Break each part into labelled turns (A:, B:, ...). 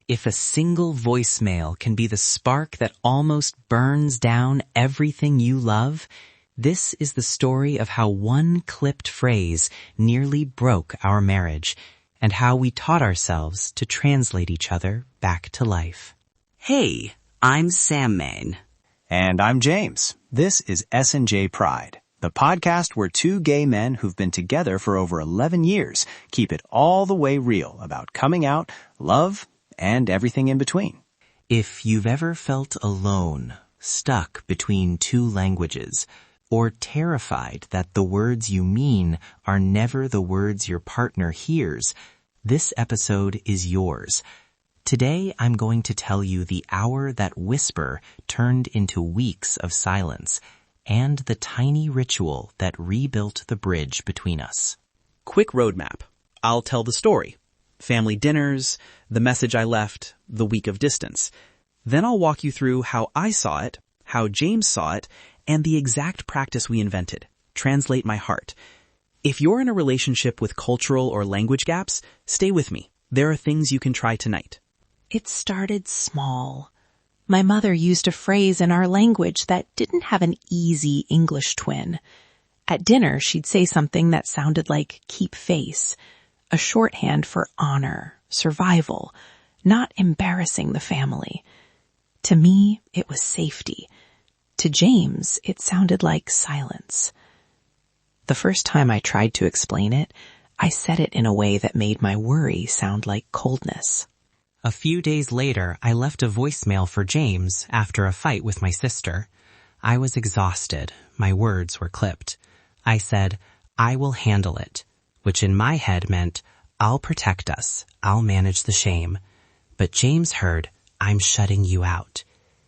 A: If a single voicemail can be the spark that almost burns down everything you love, this is the story of how one clipped phrase nearly broke our marriage and how we taught ourselves to translate each other back to life.
B: Hey, I'm Sam Main.
C: And I'm James. This is S&J Pride, the podcast where two gay men who've been together for over 11 years keep it all the way real about coming out, love, and everything in between.
A: If you've ever felt alone, stuck between two languages, or terrified that the words you mean are never the words your partner hears, this episode is yours. Today, I'm going to tell you the hour that whisper turned into weeks of silence and the tiny ritual that rebuilt the bridge between us.
B: Quick roadmap. I'll tell the story. Family dinners, the message I left, the week of distance. Then I'll walk you through how I saw it, how James saw it, and the exact practice we invented. Translate my heart. If you're in a relationship with cultural or language gaps, stay with me. There are things you can try tonight.
D: It started small. My mother used a phrase in our language that didn't have an easy English twin. At dinner, she'd say something that sounded like keep face, a shorthand for honor, survival, not embarrassing the family. To me, it was safety. To James, it sounded like silence. The first time I tried to explain it, I said it in a way that made my worry sound like coldness.
A: A few days later, I left a voicemail for James after a fight with my sister. I was exhausted. My words were clipped. I said, I will handle it, which in my head meant, I'll protect us. I'll manage the shame. But James heard, I'm shutting you out.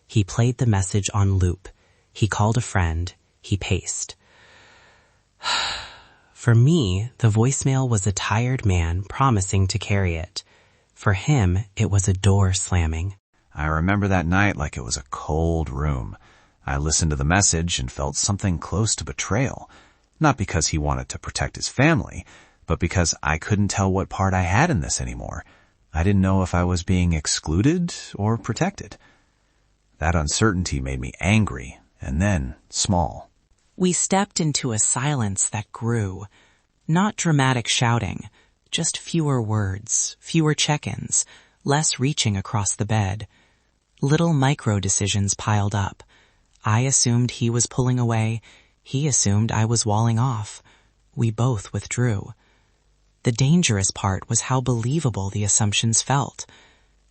A: He played the message on loop. He called a friend. He paced. For me, the voicemail was a tired man promising to carry it. For him, it was a door slamming.
C: I remember that night like it was a cold room. I listened to the message and felt something close to betrayal. Not because he wanted to protect his family, but because I couldn't tell what part I had in this anymore. I didn't know if I was being excluded or protected. That uncertainty made me angry and then small.
A: We stepped into a silence that grew. Not dramatic shouting, just fewer words, fewer check-ins, less reaching across the bed. Little micro-decisions piled up. I assumed he was pulling away. He assumed I was walling off. We both withdrew. The dangerous part was how believable the assumptions felt.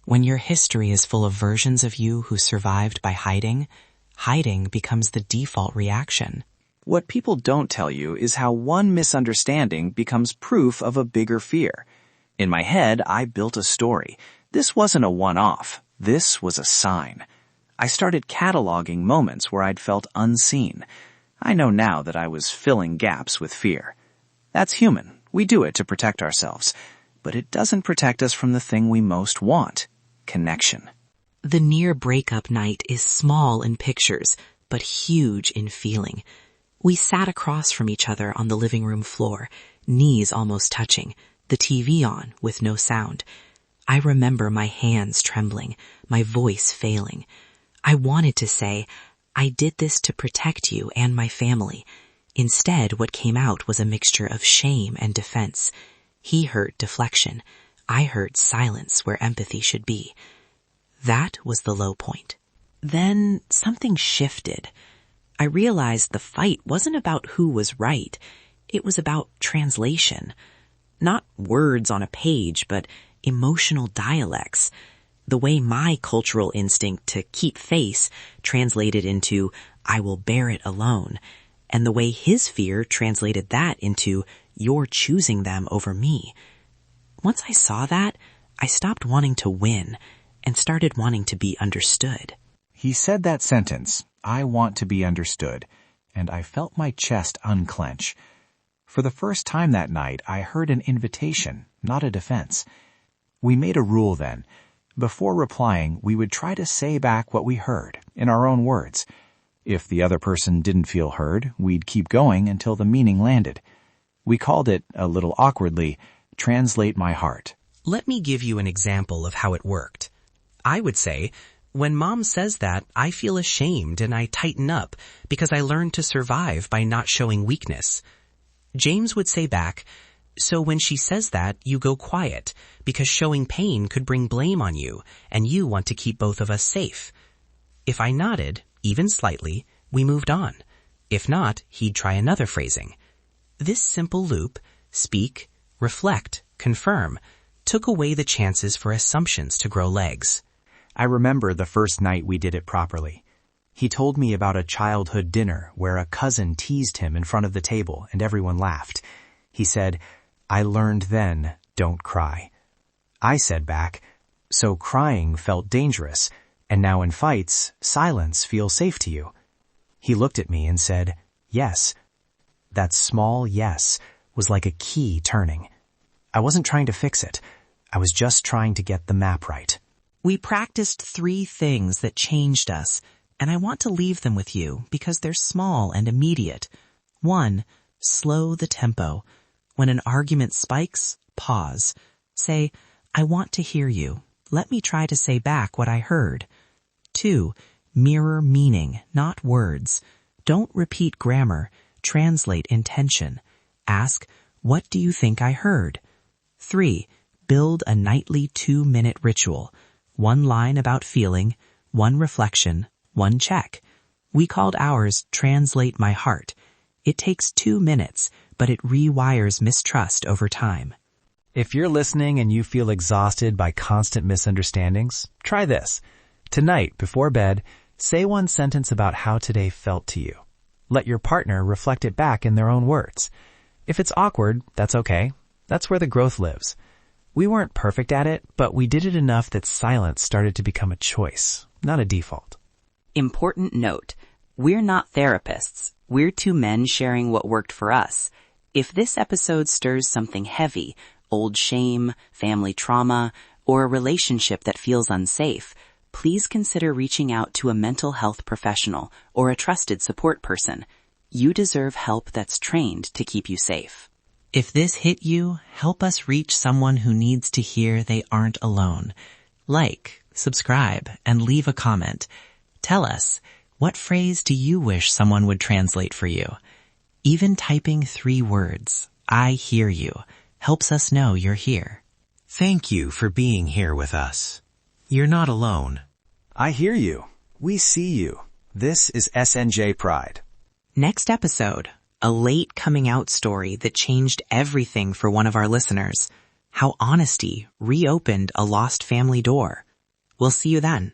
A: When your history is full of versions of you who survived by hiding, hiding becomes the default reaction.
C: What people don't tell you is how one misunderstanding becomes proof of a bigger fear. In my head, I built a story. This wasn't a one-off. This was a sign. I started cataloging moments where I'd felt unseen. I know now that I was filling gaps with fear. That's human. We do it to protect ourselves. But it doesn't protect us from the thing we most want: connection.
A: The near breakup night is small in pictures, but huge in feeling. We sat across from each other on the living room floor, knees almost touching, the TV on with no sound. I remember my hands trembling, my voice failing. I wanted to say, I did this to protect you and my family. Instead, what came out was a mixture of shame and defense. He heard deflection. I heard silence where empathy should be. That was the low point. Then something shifted. I realized the fight wasn't about who was right. It was about translation. Not words on a page, but emotional dialects. The way my cultural instinct to keep face translated into, I will bear it alone. And the way his fear translated that into, you're choosing them over me. Once I saw that, I stopped wanting to win and started wanting to be understood.
C: He said that sentence, I want to be understood, and I felt my chest unclench. For the first time that night, I heard an invitation, not a defense. We made a rule then. Before replying, we would try to say back what we heard, in our own words. If the other person didn't feel heard, we'd keep going until the meaning landed. We called it, a little awkwardly, Translate My Heart.
A: Let me give you an example of how it worked. I would say, when Mom says that, I feel ashamed and I tighten up because I learned to survive by not showing weakness. James would say back, so when she says that, you go quiet because showing pain could bring blame on you and you want to keep both of us safe. If I nodded, even slightly, we moved on. If not, he'd try another phrasing. This simple loop, speak, reflect, confirm, took away the chances for assumptions to grow legs.
C: I remember the first night we did it properly. He told me about a childhood dinner where a cousin teased him in front of the table and everyone laughed. He said, I learned then, don't cry. I said back, so crying felt dangerous, and now in fights, silence feels safe to you. He looked at me and said, yes. That small yes was like a key turning. I wasn't trying to fix it. I was just trying to get the map right.
A: We practiced 3 things that changed us, and I want to leave them with you because they're small and immediate. 1, slow the tempo. When an argument spikes, pause. Say, I want to hear you. Let me try to say back what I heard. 2, mirror meaning, not words. Don't repeat grammar. Translate intention. Ask, what do you think I heard? 3, build a nightly 2-minute ritual. 1 line about feeling, 1 reflection, 1 check. We called ours Translate My Heart. It takes 2 minutes, but it rewires mistrust over time.
C: If you're listening and you feel exhausted by constant misunderstandings, try this. Tonight, before bed, say 1 sentence about how today felt to you. Let your partner reflect it back in their own words. If it's awkward, that's okay. That's where the growth lives. We weren't perfect at it, but we did it enough that silence started to become a choice, not a default.
E: Important note, we're not therapists. We're 2 men sharing what worked for us. If this episode stirs something heavy, old shame, family trauma, or a relationship that feels unsafe, please consider reaching out to a mental health professional or a trusted support person. You deserve help that's trained to keep you safe.
A: If this hit you, help us reach someone who needs to hear they aren't alone. Like, subscribe, and leave a comment. Tell us, what phrase do you wish someone would translate for you? Even typing 3 words, I hear you, helps us know you're here. Thank you for being here with us. You're not alone.
C: I hear you. We see you. This is SNJ Pride.
A: Next episode, a late coming out story that changed everything for one of our listeners. How honesty reopened a lost family door. We'll see you then.